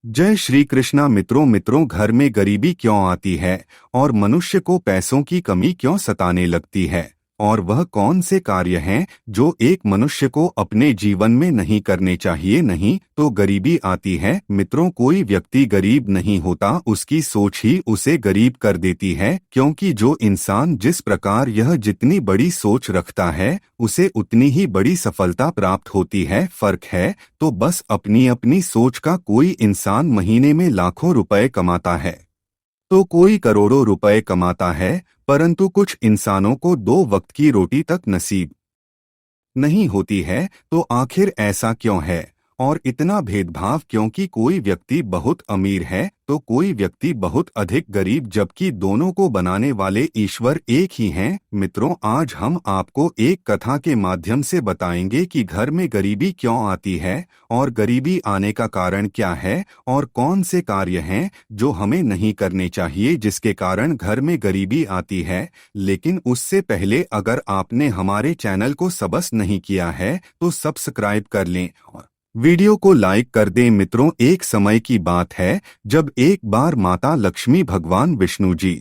जय श्री कृष्णा। मित्रों घर में गरीबी क्यों आती है और मनुष्य को पैसों की कमी क्यों सताने लगती है, और वह कौन से कार्य हैं जो एक मनुष्य को अपने जीवन में नहीं करने चाहिए। नहीं तो गरीबी आती है। मित्रों, कोई व्यक्ति गरीब नहीं होता, उसकी सोच ही उसे गरीब कर देती है, क्योंकि जो इंसान जिस प्रकार यह जितनी बड़ी सोच रखता है उसे उतनी ही बड़ी सफलता प्राप्त होती है। फर्क है तो बस अपनी अपनी सोच का। कोई इंसान महीने में लाखों रुपए कमाता है तो कोई करोड़ों रुपए कमाता है, परंतु कुछ इंसानों को दो वक्त की रोटी तक नसीब नहीं होती है। तो आखिर ऐसा क्यों है और इतना भेदभाव? क्योंकि कोई व्यक्ति बहुत अमीर है तो कोई व्यक्ति बहुत अधिक गरीब, जबकि दोनों को बनाने वाले ईश्वर एक ही हैं। मित्रों, आज हम आपको एक कथा के माध्यम से बताएंगे कि घर में गरीबी क्यों आती है और गरीबी आने का कारण क्या है और कौन से कार्य हैं जो हमें नहीं करने चाहिए जिसके कारण घर में गरीबी आती है। लेकिन उससे पहले अगर आपने हमारे चैनल को सब्सक्राइब नहीं किया है तो सब्सक्राइब कर लें और वीडियो को लाइक कर दें। मित्रों, एक समय की बात है जब एक बार माता लक्ष्मी भगवान विष्णु जी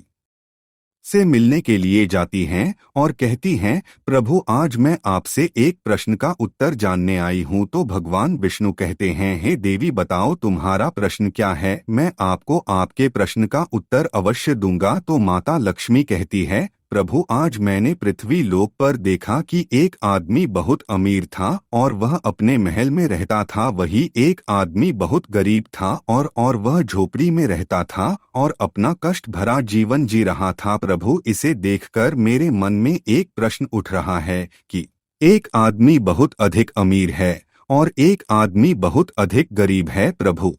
से मिलने के लिए जाती हैं और कहती हैं, प्रभु आज मैं आपसे एक प्रश्न का उत्तर जानने आई हूँ। तो भगवान विष्णु कहते हैं, हे देवी बताओ तुम्हारा प्रश्न क्या है, मैं आपको आपके प्रश्न का उत्तर अवश्य दूंगा। तो माता लक्ष्मी कहती है, प्रभु आज मैंने पृथ्वी लोक पर देखा कि एक आदमी बहुत अमीर था और वह अपने महल में रहता था। वही एक आदमी बहुत गरीब था और वह झोपड़ी में रहता था और अपना कष्ट भरा जीवन जी रहा था। प्रभु इसे देखकर मेरे मन में एक प्रश्न उठ रहा है कि एक आदमी बहुत अधिक अमीर है और एक आदमी बहुत अधिक गरीब है। प्रभु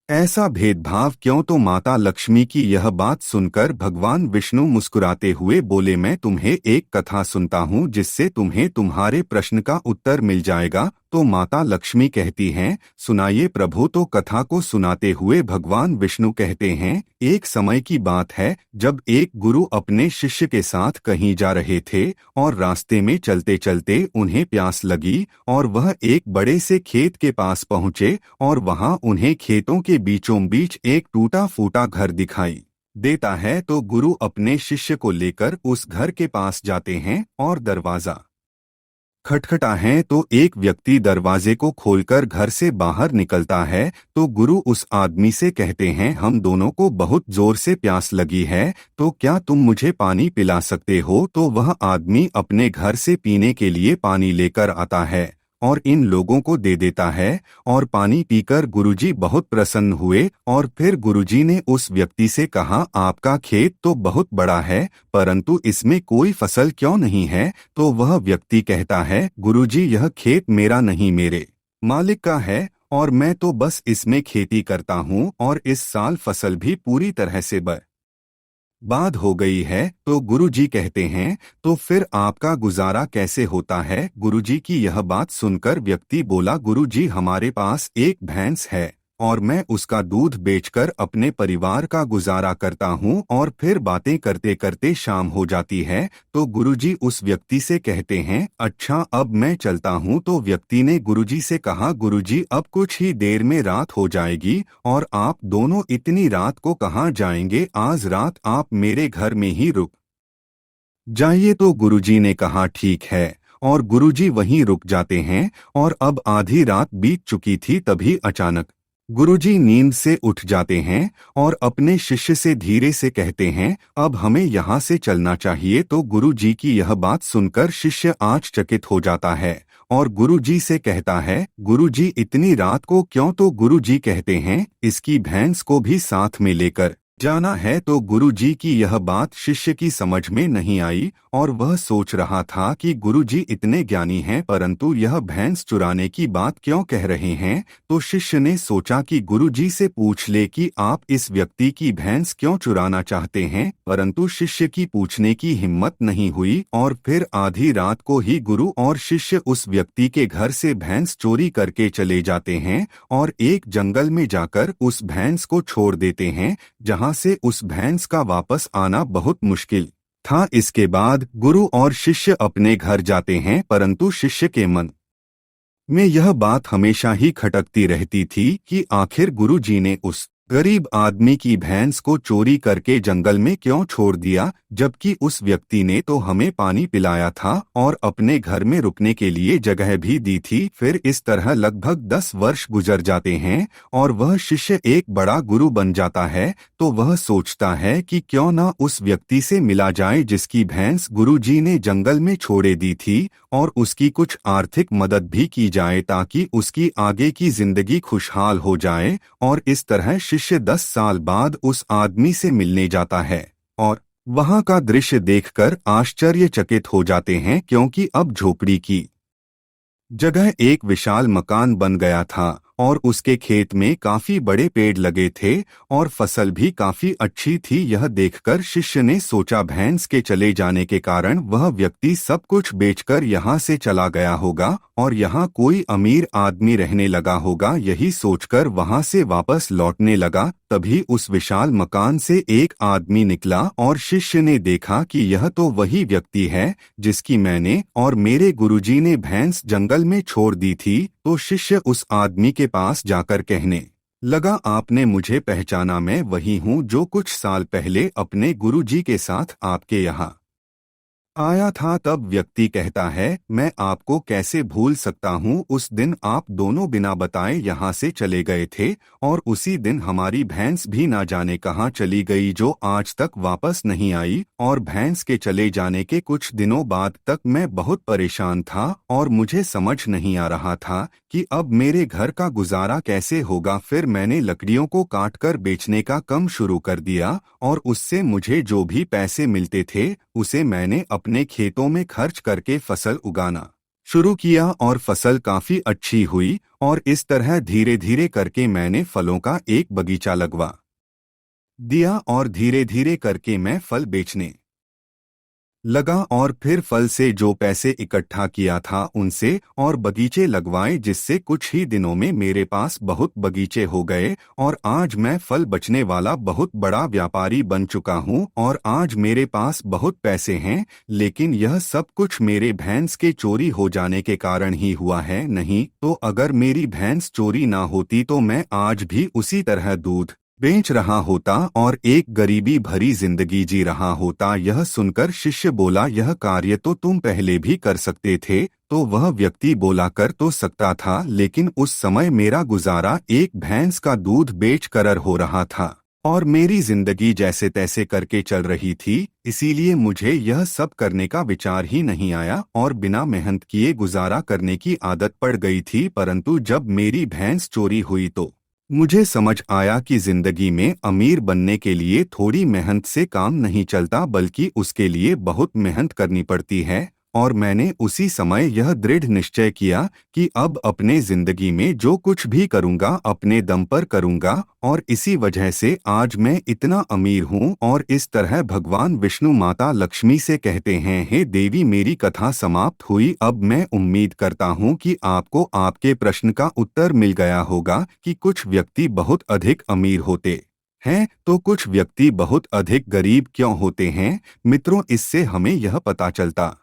ऐसा भेदभाव क्यों? तो माता लक्ष्मी की यह बात सुनकर भगवान विष्णु मुस्कुराते हुए बोले, मैं तुम्हें एक कथा सुनता हूँ जिससे तुम्हें तुम्हारे प्रश्न का उत्तर मिल जाएगा। तो माता लक्ष्मी कहती हैं, सुनाइए प्रभु। तो कथा को सुनाते हुए भगवान विष्णु कहते हैं, एक समय की बात है जब एक गुरु अपने शिष्य के साथ कहीं जा रहे थे और रास्ते में चलते चलते उन्हें प्यास लगी और वह एक बड़े से खेत के पास पहुंचे और वहां उन्हें खेतों के बीचों बीच एक टूटा फूटा घर दिखाई देता है। तो गुरु अपने शिष्य को लेकर उस घर के पास जाते हैं और दरवाजा खटखटा है तो एक व्यक्ति दरवाजे को खोलकर घर से बाहर निकलता है। तो गुरु उस आदमी से कहते हैं, हम दोनों को बहुत जोर से प्यास लगी है, तो क्या तुम मुझे पानी पिला सकते हो? तो वह आदमी अपने घर से पीने के लिए पानी लेकर आता है और इन लोगों को दे देता है और पानी पीकर गुरुजी बहुत प्रसन्न हुए। और फिर गुरुजी ने उस व्यक्ति से कहा, आपका खेत तो बहुत बड़ा है परंतु इसमें कोई फसल क्यों नहीं है? तो वह व्यक्ति कहता है, गुरुजी यह खेत मेरा नहीं मेरे मालिक का है और मैं तो बस इसमें खेती करता हूँ और इस साल फसल भी पूरी तरह से बाद हो गई है। तो गुरुजी कहते हैं, तो फिर आपका गुजारा कैसे होता है? गुरुजी की यह बात सुनकर व्यक्ति बोला, गुरुजी हमारे पास एक भैंस है और मैं उसका दूध बेचकर अपने परिवार का गुजारा करता हूँ और फिर बातें करते करते शाम हो जाती है। तो गुरुजी उस व्यक्ति से कहते हैं, अच्छा अब मैं चलता हूँ। तो व्यक्ति ने गुरुजी से कहा, गुरुजी अब कुछ ही देर में रात हो जाएगी और आप दोनों इतनी रात को कहाँ जाएंगे? आज रात आप मेरे घर में ही रुक जाइए। तो गुरुजी ने कहा, ठीक है, और गुरुजी वहीं रुक जाते हैं। और अब आधी रात बीत चुकी थी, तभी अचानक गुरुजी नींद से उठ जाते हैं और अपने शिष्य से धीरे से कहते हैं, अब हमें यहाँ से चलना चाहिए। तो गुरुजी की यह बात सुनकर शिष्य आश्चर्यचकित हो जाता है और गुरुजी से कहता है, गुरुजी इतनी रात को क्यों? तो गुरुजी कहते हैं, इसकी भैंस को भी साथ में लेकर जाना है। तो गुरुजी की यह बात शिष्य की समझ में नहीं आई और वह सोच रहा था कि गुरुजी इतने ज्ञानी हैं परंतु यह भैंस चुराने की बात क्यों कह रहे हैं। तो शिष्य ने सोचा कि गुरुजी से पूछ ले कि आप इस व्यक्ति की भैंस क्यों चुराना चाहते हैं, परंतु शिष्य की पूछने की हिम्मत नहीं हुई। और फिर आधी रात को ही गुरु और शिष्य उस व्यक्ति के घर से भैंस चोरी करके चले जाते हैं और एक जंगल में जाकर उस भैंस को छोड़ देते हैं, जहाँ से उस भैंस का वापस आना बहुत मुश्किल था। इसके बाद गुरु और शिष्य अपने घर जाते हैं परंतु शिष्य के मन में यह बात हमेशा ही खटकती रहती थी कि आखिर गुरुजी ने उस गरीब आदमी की भैंस को चोरी करके जंगल में क्यों छोड़ दिया, जबकि उस व्यक्ति ने तो हमें पानी पिलाया था और अपने घर में रुकने के लिए जगह भी दी थी। फिर इस तरह लगभग 10 वर्ष गुजर जाते हैं और वह शिष्य एक बड़ा गुरु बन जाता है। तो वह सोचता है कि क्यों ना उस व्यक्ति से मिला जाए जिसकी भैंस गुरुजी ने जंगल में छोड़े दी थी, और उसकी कुछ आर्थिक मदद भी की जाए ताकि उसकी आगे की जिंदगी खुशहाल हो जाए। और इस तरह शिष्य 10 साल बाद उस आदमी से मिलने जाता है और वहां का दृश्य देखकर आश्चर्यचकित हो जाते हैं, क्योंकि अब झोपड़ी की जगह एक विशाल मकान बन गया था और उसके खेत में काफी बड़े पेड़ लगे थे और फसल भी काफी अच्छी थी। यह देखकर शिष्य ने सोचा भैंस के चले जाने के कारण वह व्यक्ति सब कुछ बेचकर यहाँ से चला गया होगा और यहाँ कोई अमीर आदमी रहने लगा होगा। यही सोचकर वहाँ से वापस लौटने लगा। तभी उस विशाल मकान से एक आदमी निकला और शिष्य ने देखा कि यह तो वही व्यक्ति है जिसकी मैंने और मेरे गुरुजी ने भैंस जंगल में छोड़ दी थी। तो शिष्य उस आदमी के पास जाकर कहने लगा, आपने मुझे पहचाना, मैं वही हूँ जो कुछ साल पहले अपने गुरुजी के साथ आपके यहाँ आया था। तब व्यक्ति कहता है, मैं आपको कैसे भूल सकता हूँ, उस दिन आप दोनों बिना बताए यहाँ से चले गए थे और उसी दिन हमारी भैंस भी ना जाने कहाँ चली गई, जो आज तक वापस नहीं आई। और भैंस के चले जाने के कुछ दिनों बाद तक मैं बहुत परेशान था और मुझे समझ नहीं आ रहा था कि अब मेरे घर का गुजारा कैसे होगा। फिर मैंने लकड़ियों को काटकर बेचने का काम शुरू कर दिया और उससे मुझे जो भी पैसे मिलते थे उसे मैंने अपने खेतों में खर्च करके फसल उगाना शुरू किया और फसल काफी अच्छी हुई। और इस तरह धीरे धीरे करके मैंने फलों का एक बगीचा लगवा दिया और धीरे धीरे करके मैं फल बेचने लगा और फिर फल से जो पैसे इकट्ठा किया था उनसे और बगीचे लगवाए, जिससे कुछ ही दिनों में मेरे पास बहुत बगीचे हो गए और आज मैं फल बचने वाला बहुत बड़ा व्यापारी बन चुका हूँ और आज मेरे पास बहुत पैसे हैं। लेकिन यह सब कुछ मेरे भैंस के चोरी हो जाने के कारण ही हुआ है। नहीं तो अगर मेरी भैंस चोरी ना होती तो मैं आज भी उसी तरह दूध बेच रहा होता और एक गरीबी भरी जिंदगी जी रहा होता। यह सुनकर शिष्य बोला, यह कार्य तो तुम पहले भी कर सकते थे। तो वह व्यक्ति बोला, कर तो सकता था, लेकिन उस समय मेरा गुजारा एक भैंस का दूध बेच कर हो रहा था और मेरी जिंदगी जैसे तैसे करके चल रही थी, इसीलिए मुझे यह सब करने का विचार ही नहीं आया और बिना मेहनत किए गुजारा करने की आदत पड़ गई थी। परंतु जब मेरी भैंस चोरी हुई तो मुझे समझ आया कि जिंदगी में अमीर बनने के लिए थोड़ी मेहनत से काम नहीं चलता, बल्कि उसके लिए बहुत मेहनत करनी पड़ती है। और मैंने उसी समय यह दृढ़ निश्चय किया कि अब अपने जिंदगी में जो कुछ भी करूंगा अपने दम पर करूंगा। और इसी वजह से आज मैं इतना अमीर हूँ। और इस तरह भगवान विष्णु माता लक्ष्मी से कहते हैं, हे देवी, मेरी कथा समाप्त हुई। अब मैं उम्मीद करता हूँ कि आपको आपके प्रश्न का उत्तर मिल गया होगा कि कुछ व्यक्ति बहुत अधिक अमीर होते हैं तो कुछ व्यक्ति बहुत अधिक गरीब क्यों होते हैं। मित्रों, इससे हमें यह पता चलता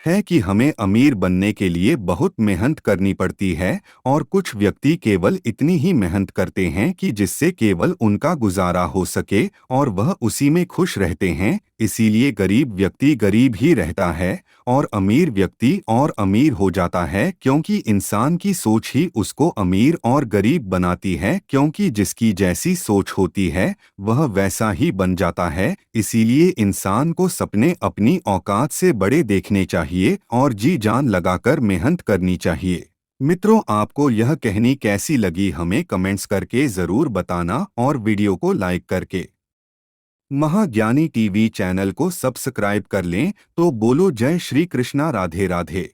है कि हमें अमीर बनने के लिए बहुत मेहनत करनी पड़ती है और कुछ व्यक्ति केवल इतनी ही मेहनत करते हैं कि जिससे केवल उनका गुजारा हो सके और वह उसी में खुश रहते हैं। इसीलिए गरीब व्यक्ति गरीब ही रहता है और अमीर व्यक्ति और अमीर हो जाता है, क्योंकि इंसान की सोच ही उसको अमीर और गरीब बनाती है। क्योंकि जिसकी जैसी सोच होती है वह वैसा ही बन जाता है। इसीलिए इंसान को सपने अपनी औकात से बड़े देखने चाहिए और जी जान लगाकर मेहनत करनी चाहिए। मित्रों, आपको यह कहानी कैसी लगी हमें कमेंट्स करके जरूर बताना और वीडियो को लाइक करके महाज्ञानी टीवी चैनल को सब्सक्राइब कर लें। तो बोलो जय श्री कृष्णा, राधे राधे।